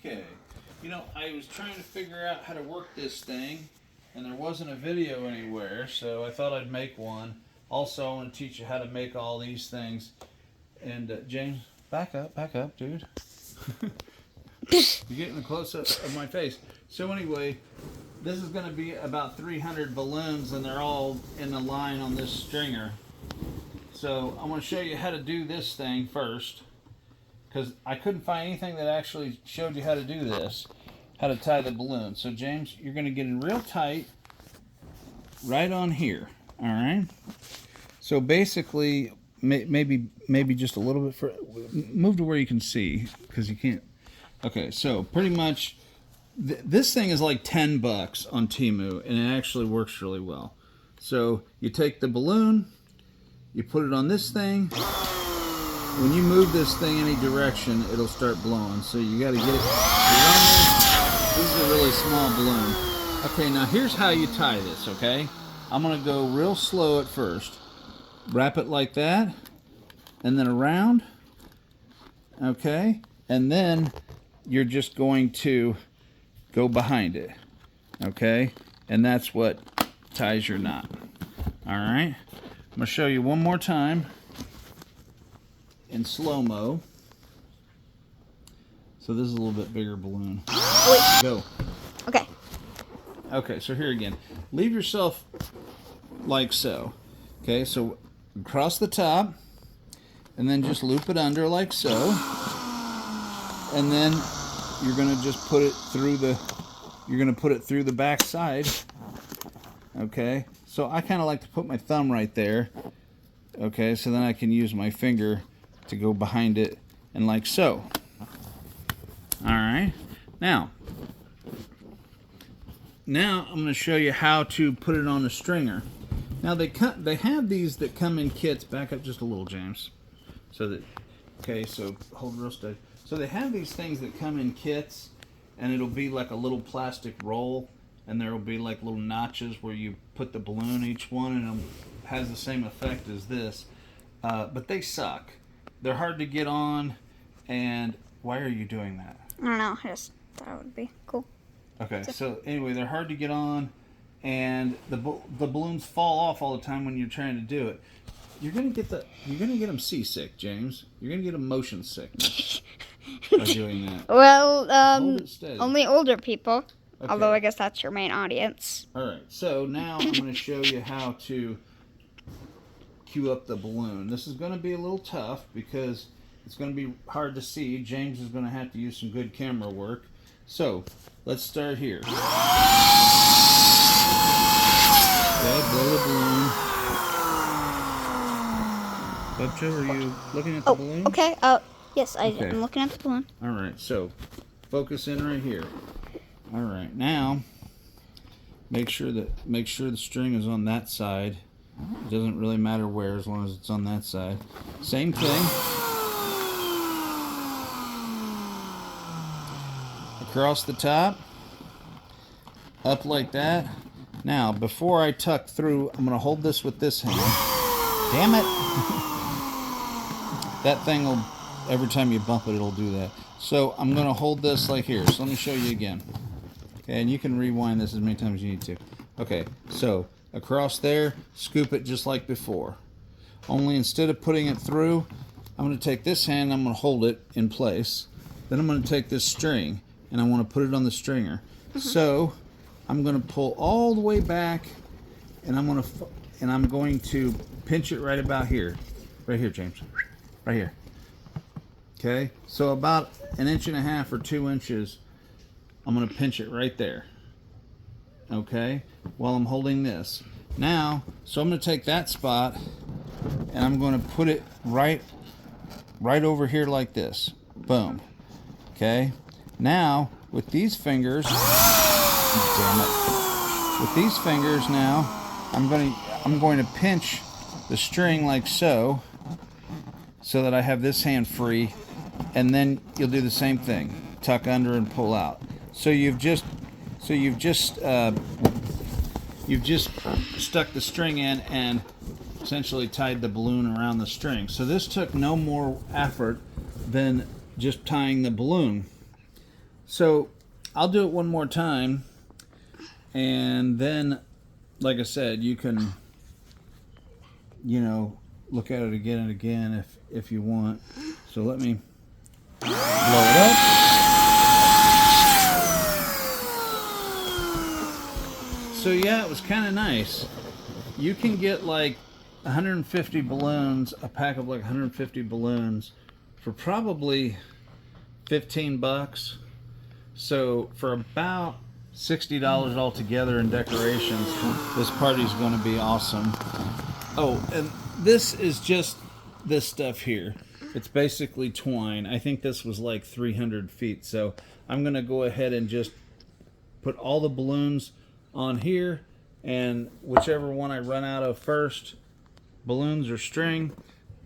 Okay. You know, I was trying to figure out how to work this thing, and there wasn't a video anywhere, so I thought I'd make one. Also, I want to teach you how to make all these things. And James, back up, dude. You're getting a close-up of my face. So anyway, this is going to be about 300 balloons, and they're all in a line on this stringer. So I'm going to show you how to do this thing first, because I couldn't find anything that actually showed you how to do this, how to tie the balloon. So James, you're going to get in real tight right on here. All right. So basically, maybe just a little bit move to where you can see, because you can't. Okay, so pretty much this thing is like $10 on Temu, and it actually works really well. So you take the balloon, you put it on this thing. When you move this thing any direction, it'll start blowing. So you got to get it. This is a really small balloon. Okay, now here's how you tie this, okay? I'm going to go real slow at first. Wrap it like that, and then around, okay? And then you're just going to go behind it, okay? And that's what ties your knot. All right? I'm going to show you one more time in slow-mo. So this is a little bit bigger balloon. Oh, wait. Go. Okay. Okay, so here again. Leave yourself like so. Okay, so across the top, and then just loop it under like so. And then you're going to just put it through the back side. Okay, so I kind of like to put my thumb right there. Okay, so then I can use my finger to go behind it, and like so. All right, now I'm going to show you how to put it on a stringer. Now they have these that come in kits. Back up just a little, James. So that, okay, so hold real steady. So they have these things that come in kits, and it'll be like a little plastic roll, and there'll be like little notches where you put the balloon each one, and it has the same effect as this. But they suck. They're hard to get on, and why are you doing that? I don't know. I just thought it would be cool. Okay, so anyway, they're hard to get on, and the balloons fall off all the time when you're trying to do it. You're gonna get them seasick, James. You're gonna get them motion sickness by doing that. Well, Hold it steady. only older people. Okay. Although I guess that's your main audience. All right, so now I'm gonna show you how to cue up the balloon. This is gonna be a little tough because it's gonna be hard to see. James is gonna have to use some good camera work. So let's start here. Okay, blow the balloon. Bubcho, are you looking at the balloon? Okay. Yes, Okay. I'm looking at the balloon. All right, so focus in right here. All right, now make sure the string is on that side. It doesn't really matter where, as long as it's on that side. Same thing. Across the top, up like that. Now, before I tuck through, I'm going to hold this with this hand. Damn it! That thing will, every time you bump it, it'll do that. So I'm going to hold this like here. So let me show you again. Okay, and you can rewind this as many times as you need to. Okay, so across there, scoop it just like before. Only instead of putting it through, I'm going to take this hand, I'm going to hold it in place. Then I'm going to take this string, and I want to put it on the stringer. So I'm going to pull all the way back, and I'm going to pinch it right about here. Right here, James. Right here. Okay, so about 1.5 inches or 2 inches, I'm going to pinch it right there. Okay, while I'm holding this. Now, so I'm going to take that spot, and I'm going to put it right over here like this. Boom. Okay, now with these fingers, damn it. With these fingers now, I'm going to pinch the string like so that I have this hand free, and then you'll do the same thing. Tuck under and pull out. So you've just stuck the string in and essentially tied the balloon around the string. So this took no more effort than just tying the balloon. So I'll do it one more time, and then, like I said, you can, look at it again and again if you want. So let me blow it up. So yeah, it was kind of nice. You can get like 150 balloons, a pack of like 150 balloons for probably $15. So for about $60 altogether in decorations, this party's going to be awesome. Oh, and this is just this stuff here. It's basically twine. I think this was like 300 feet. So I'm going to go ahead and just put all the balloons on here, and whichever one I run out of first, balloons or string,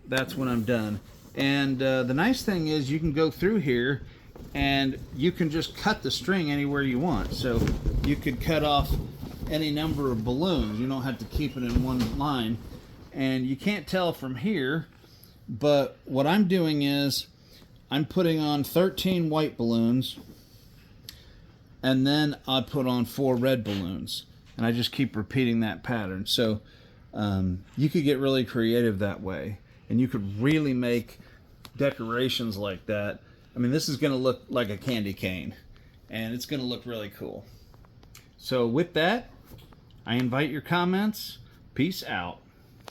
that's when I'm done. And the nice thing is you can go through here and you can just cut the string anywhere you want. So you could cut off any number of balloons. You don't have to keep it in one line. And you can't tell from here, but what I'm doing is I'm putting on 13 white balloons, and then I put on 4 red balloons, and I just keep repeating that pattern. So you could get really creative that way, and you could really make decorations like that. I mean, this is going to look like a candy cane, and it's going to look really cool. So with that, I invite your comments. Peace out.